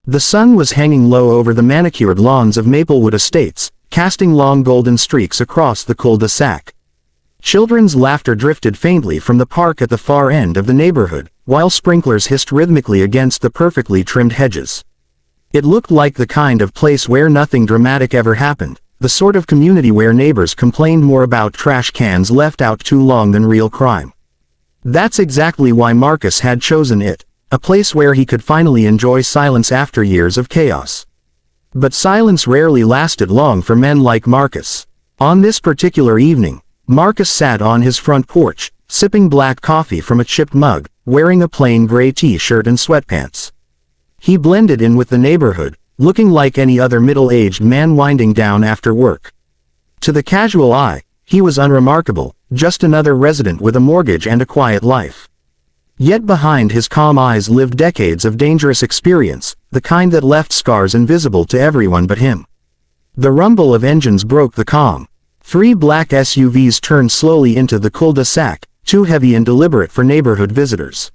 The sun was hanging low over the manicured lawns of Maplewood Estates, casting long golden streaks across the cul-de-sac. Children's laughter drifted faintly from the park at the far end of the neighborhood, while sprinklers hissed rhythmically against the perfectly trimmed hedges. It looked like the kind of place where nothing dramatic ever happened, the sort of community where neighbors complained more about trash cans left out too long than real crime. That's exactly why Marcus had chosen it, a place where he could finally enjoy silence after years of chaos. But silence rarely lasted long for men like Marcus. On this particular evening, Marcus sat on his front porch, sipping black coffee from a chipped mug, wearing a plain gray t-shirt and sweatpants. He blended in with the neighborhood, looking like any other middle-aged man winding down after work. To the casual eye, he was unremarkable, just another resident with a mortgage and a quiet life. Yet behind his calm eyes lived decades of dangerous experience, the kind that left scars invisible to everyone but him. The rumble of engines broke the calm. 3 black SUVs turned slowly into the cul-de-sac, too heavy and deliberate for neighborhood visitors.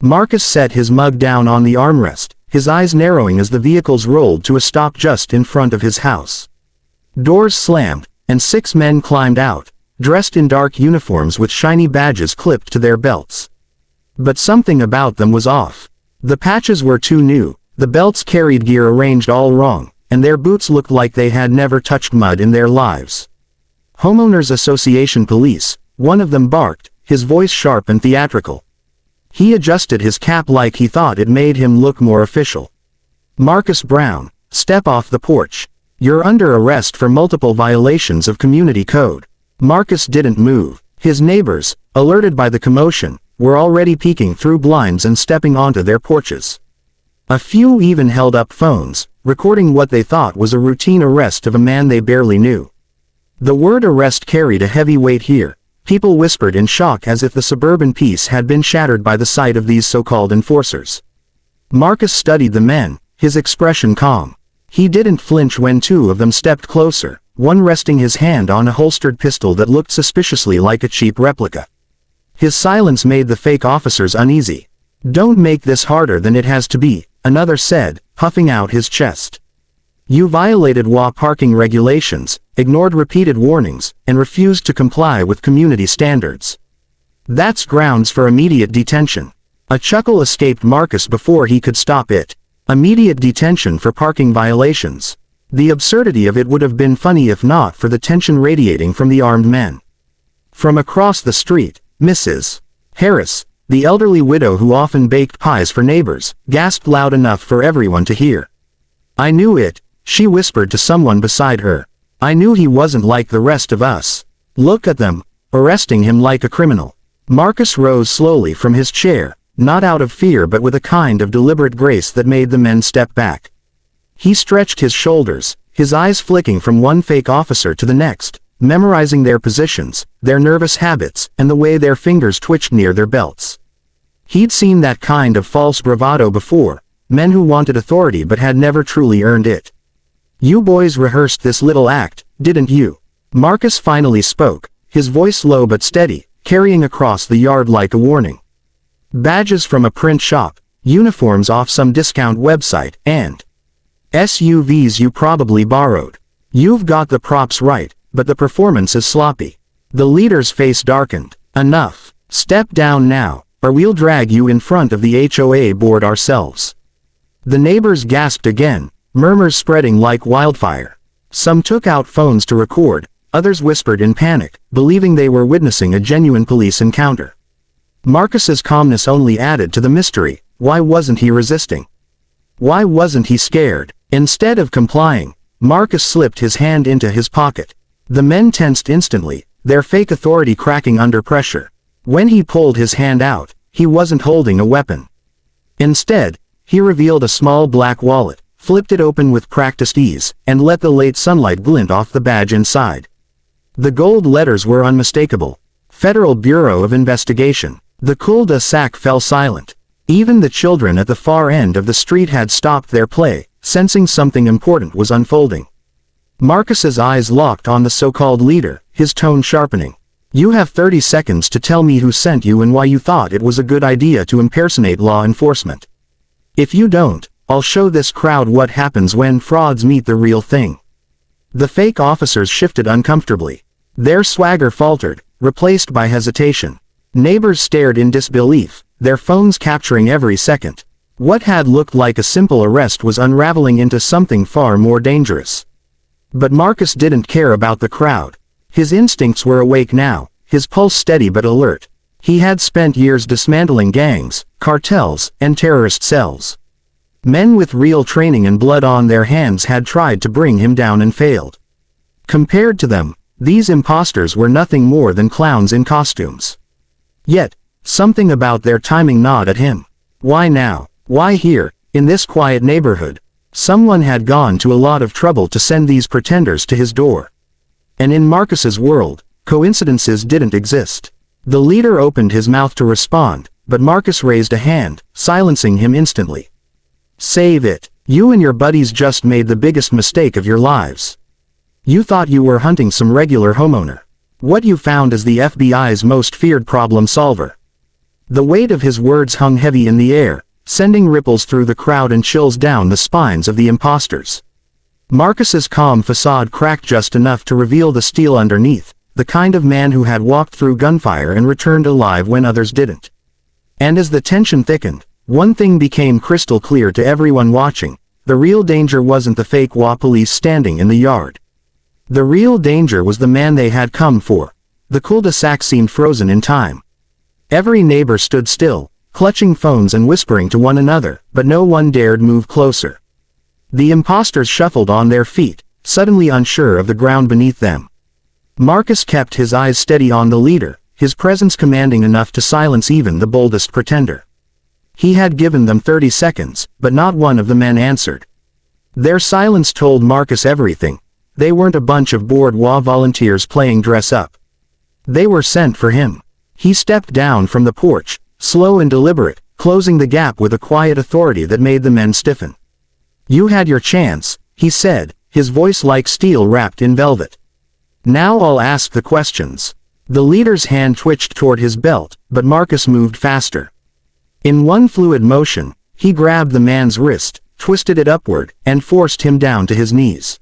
Marcus set his mug down on the armrest, his eyes narrowing as the vehicles rolled to a stop just in front of his house. Doors slammed, and 6 men climbed out, dressed in dark uniforms with shiny badges clipped to their belts. But something about them was off. The patches were too new, the belts carried gear arranged all wrong, and their boots looked like they had never touched mud in their lives. Homeowners Association police, one of them barked, his voice sharp and theatrical. He adjusted his cap like he thought it made him look more official. Marcus Brown, step off the porch. You're under arrest for multiple violations of community code. Marcus didn't move. His neighbors, alerted by the commotion, were already peeking through blinds and stepping onto their porches. A few even held up phones, recording what they thought was a routine arrest of a man they barely knew. The word arrest carried a heavy weight here. People whispered in shock as if the suburban peace had been shattered by the sight of these so-called enforcers. Marcus studied the men, his expression calm. He didn't flinch when 2 of them stepped closer, one resting his hand on a holstered pistol that looked suspiciously like a cheap replica. His silence made the fake officers uneasy. "Don't make this harder than it has to be," another said, puffing out his chest. "You violated HOA parking regulations, ignored repeated warnings, and refused to comply with community standards. That's grounds for immediate detention." A chuckle escaped Marcus before he could stop it. Immediate detention for parking violations. The absurdity of it would have been funny if not for the tension radiating from the armed men. From across the street, Mrs. Harris, the elderly widow who often baked pies for neighbors, gasped loud enough for everyone to hear. "I knew it," she whispered to someone beside her. "I knew he wasn't like the rest of us. Look at them, arresting him like a criminal." Marcus rose slowly from his chair, not out of fear but with a kind of deliberate grace that made the men step back. He stretched his shoulders, his eyes flicking from one fake officer to the next, memorizing their positions, their nervous habits, and the way their fingers twitched near their belts. He'd seen that kind of false bravado before, men who wanted authority but had never truly earned it. "You boys rehearsed this little act, didn't you?" Marcus finally spoke, his voice low but steady, carrying across the yard like a warning. "Badges from a print shop, uniforms off some discount website, and SUVs you probably borrowed. You've got the props right, but the performance is sloppy." The leader's face darkened. "Enough. Step down now, or we'll drag you in front of the HOA board ourselves." The neighbors gasped again, murmurs spreading like wildfire. Some took out phones to record, others whispered in panic, believing they were witnessing a genuine police encounter. Marcus's calmness only added to the mystery. Why wasn't he resisting? Why wasn't he scared? Instead of complying, Marcus slipped his hand into his pocket. The men tensed instantly, their fake authority cracking under pressure. When he pulled his hand out, he wasn't holding a weapon. Instead, he revealed a small black wallet, flipped it open with practiced ease, and let the late sunlight glint off the badge inside. The gold letters were unmistakable. Federal Bureau of Investigation. The cul-de-sac fell silent. Even the children at the far end of the street had stopped their play, sensing something important was unfolding. Marcus's eyes locked on the so-called leader, his tone sharpening. "You have 30 seconds to tell me who sent you and why you thought it was a good idea to impersonate law enforcement. If you don't, I'll show this crowd what happens when frauds meet the real thing." The fake officers shifted uncomfortably. Their swagger faltered, replaced by hesitation. Neighbors stared in disbelief, their phones capturing every second. What had looked like a simple arrest was unraveling into something far more dangerous. But Marcus didn't care about the crowd. His instincts were awake now, his pulse steady but alert. He had spent years dismantling gangs, cartels, and terrorist cells. Men with real training and blood on their hands had tried to bring him down and failed. Compared to them, these imposters were nothing more than clowns in costumes. Yet, something about their timing gnawed at him. Why now? Why here, in this quiet neighborhood? Someone had gone to a lot of trouble to send these pretenders to his door. And in Marcus's world, coincidences didn't exist. The leader opened his mouth to respond, but Marcus raised a hand, silencing him instantly. "Save it. You and your buddies just made the biggest mistake of your lives. You thought you were hunting some regular homeowner. What you found is the FBI's most feared problem solver." The weight of his words hung heavy in the air, sending ripples through the crowd and chills down the spines of the imposters. Marcus's calm facade cracked just enough to reveal the steel underneath, the kind of man who had walked through gunfire and returned alive when others didn't. And as the tension thickened, one thing became crystal clear to everyone watching: the real danger wasn't the fake HOA police standing in the yard. The real danger was the man they had come for. The cul-de-sac seemed frozen in time. Every neighbor stood still, clutching phones and whispering to one another, but no one dared move closer. The imposters shuffled on their feet, suddenly unsure of the ground beneath them. Marcus kept his eyes steady on the leader, his presence commanding enough to silence even the boldest pretender. He had given them 30 seconds, but not one of the men answered. Their silence told Marcus everything. They weren't a bunch of bored HOA volunteers playing dress-up. They were sent for him. He stepped down from the porch, slow and deliberate, closing the gap with a quiet authority that made the men stiffen. "You had your chance," he said, his voice like steel wrapped in velvet. "Now I'll ask the questions." The leader's hand twitched toward his belt, but Marcus moved faster. In one fluid motion, he grabbed the man's wrist, twisted it upward, and forced him down to his knees.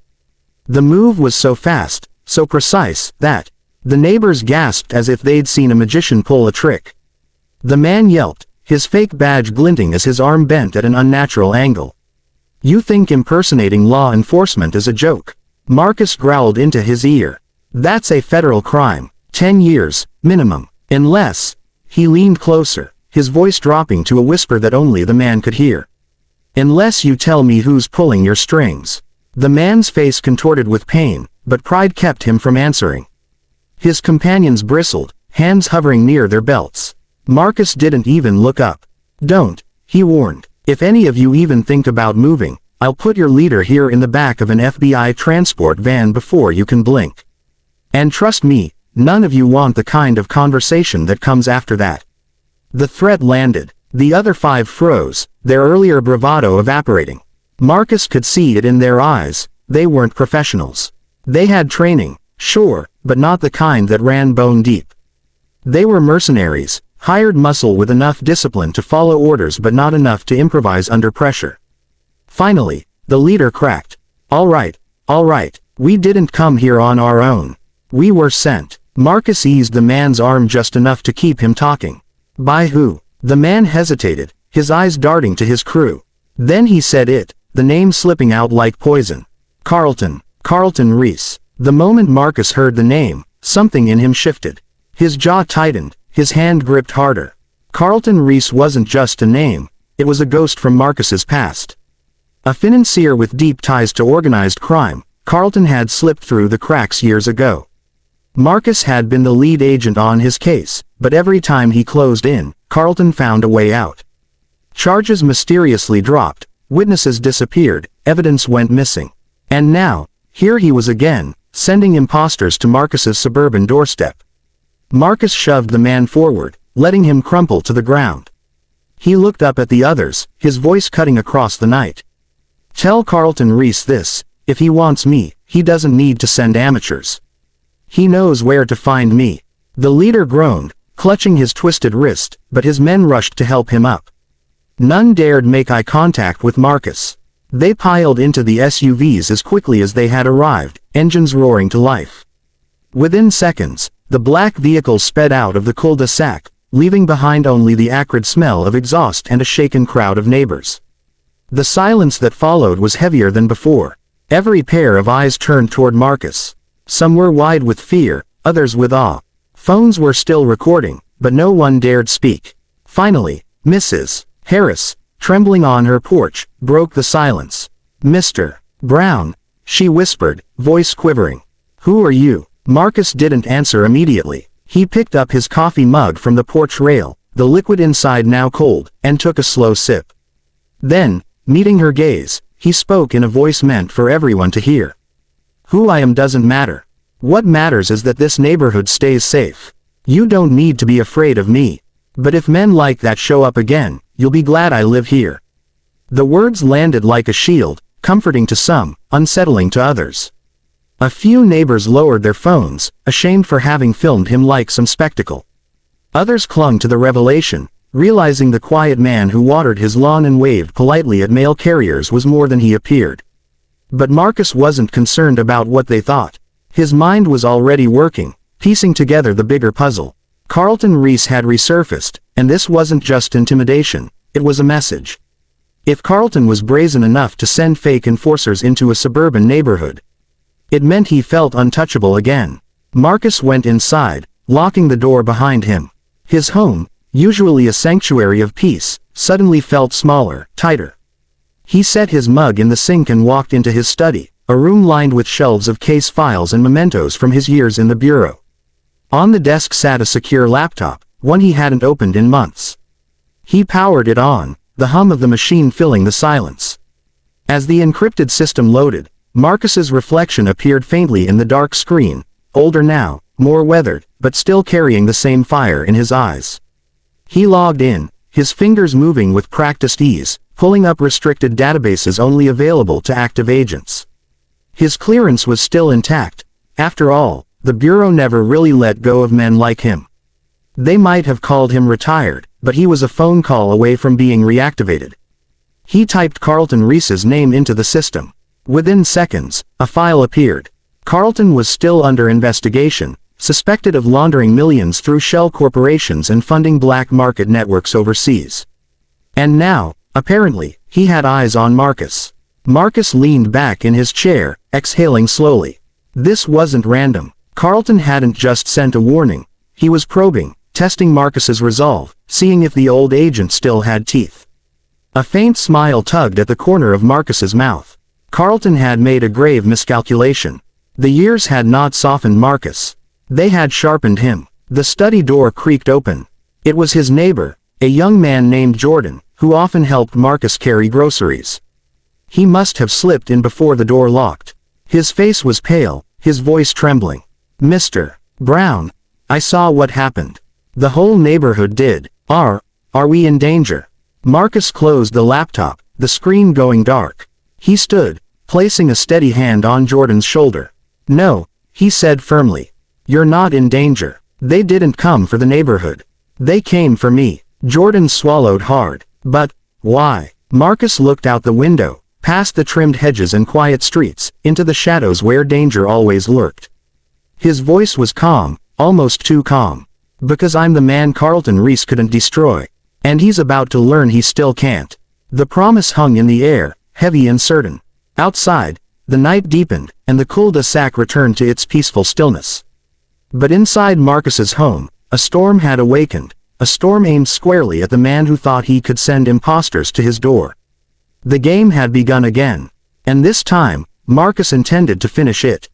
The move was so fast, so precise, that the neighbors gasped as if they'd seen a magician pull a trick. The man yelped, his fake badge glinting as his arm bent at an unnatural angle. "You think impersonating law enforcement is a joke?" Marcus growled into his ear. "That's a federal crime. 10 years, minimum. Unless—" He leaned closer, his voice dropping to a whisper that only the man could hear. "Unless you tell me who's pulling your strings." The man's face contorted with pain, but pride kept him from answering. His companions bristled, hands hovering near their belts. Marcus didn't even look up. "Don't," he warned. "If any of you even think about moving, I'll put your leader here in the back of an FBI transport van before you can blink. And trust me, none of you want the kind of conversation that comes after that." The threat landed. The other 5 froze, their earlier bravado evaporating. Marcus could see it in their eyes. They weren't professionals. They had training, sure, but not the kind that ran bone deep. They were mercenaries, hired muscle with enough discipline to follow orders but not enough to improvise under pressure. Finally, the leader cracked. All right, we didn't come here on our own. We were sent." Marcus eased the man's arm just enough to keep him talking. "By who?" The man hesitated, his eyes darting to his crew. Then he said it, the name slipping out like poison. Carlton Reese." The moment Marcus heard the name, something in him shifted. His jaw tightened, his hand gripped harder. Carlton Reese wasn't just a name, it was a ghost from Marcus's past. A financier with deep ties to organized crime, Carlton had slipped through the cracks years ago. Marcus had been the lead agent on his case, but every time he closed in, Carlton found a way out. Charges mysteriously dropped, witnesses disappeared, evidence went missing. And now, here he was again, sending imposters to Marcus's suburban doorstep. Marcus shoved the man forward, letting him crumple to the ground. He looked up at the others, his voice cutting across the night. "Tell Carlton Reese this: if he wants me, he doesn't need to send amateurs. He knows where to find me." The leader groaned, clutching his twisted wrist, but his men rushed to help him up. None dared make eye contact with Marcus. They piled into the SUVs as quickly as they had arrived, engines roaring to life. Within seconds, the black vehicle sped out of the cul-de-sac, leaving behind only the acrid smell of exhaust and a shaken crowd of neighbors. The silence that followed was heavier than before. Every pair of eyes turned toward Marcus. Some were wide with fear, others with awe. Phones were still recording, but no one dared speak. Finally, Mrs. Harris, trembling on her porch, broke the silence. "Mr. Brown," she whispered, voice quivering. "Who are you?" Marcus didn't answer immediately. He picked up his coffee mug from the porch rail, the liquid inside now cold, and took a slow sip. Then, meeting her gaze, he spoke in a voice meant for everyone to hear. "Who I am doesn't matter. What matters is that this neighborhood stays safe. You don't need to be afraid of me. But if men like that show up again, you'll be glad I live here." The words landed like a shield, comforting to some, unsettling to others. A few neighbors lowered their phones, ashamed for having filmed him like some spectacle. Others clung to the revelation, realizing the quiet man who watered his lawn and waved politely at mail carriers was more than he appeared. But Marcus wasn't concerned about what they thought. His mind was already working, piecing together the bigger puzzle. Carlton Reese had resurfaced, and this wasn't just intimidation, it was a message. If Carlton was brazen enough to send fake enforcers into a suburban neighborhood, it meant he felt untouchable again. Marcus went inside, locking the door behind him. His home, usually a sanctuary of peace, suddenly felt smaller, tighter. He set his mug in the sink and walked into his study, a room lined with shelves of case files and mementos from his years in the bureau. On the desk sat a secure laptop, one he hadn't opened in months. He powered it on, the hum of the machine filling the silence. As the encrypted system loaded, Marcus's reflection appeared faintly in the dark screen, older now, more weathered, but still carrying the same fire in his eyes. He logged in, his fingers moving with practiced ease, pulling up restricted databases only available to active agents. His clearance was still intact. After all, the Bureau never really let go of men like him. They might have called him retired, but he was a phone call away from being reactivated. He typed Carlton Reese's name into the system. Within seconds, a file appeared. Carlton was still under investigation, suspected of laundering millions through shell corporations and funding black market networks overseas. And now, apparently, he had eyes on Marcus. Marcus leaned back in his chair, exhaling slowly. This wasn't random. Carlton hadn't just sent a warning. He was probing, testing Marcus's resolve, seeing if the old agent still had teeth. A faint smile tugged at the corner of Marcus's mouth. Carlton had made a grave miscalculation. The years had not softened Marcus. They had sharpened him. The study door creaked open. It was his neighbor, a young man named Jordan, who often helped Marcus carry groceries. He must have slipped in before the door locked. His face was pale, his voice trembling. "Mr. Brown, I saw what happened. The whole neighborhood did. Are we in danger?" Marcus closed the laptop, the screen going dark. He stood, placing a steady hand on Jordan's shoulder. "No," he said firmly. "You're not in danger. They didn't come for the neighborhood. They came for me." Jordan swallowed hard. "But, why?" Marcus looked out the window, past the trimmed hedges and quiet streets, into the shadows where danger always lurked. His voice was calm, almost too calm. "Because I'm the man Carlton Reese couldn't destroy. And he's about to learn he still can't." The promise hung in the air, heavy and certain. Outside, the night deepened, and the cul-de-sac returned to its peaceful stillness. But inside Marcus's home, a storm had awakened, a storm aimed squarely at the man who thought he could send imposters to his door. The game had begun again. And this time, Marcus intended to finish it.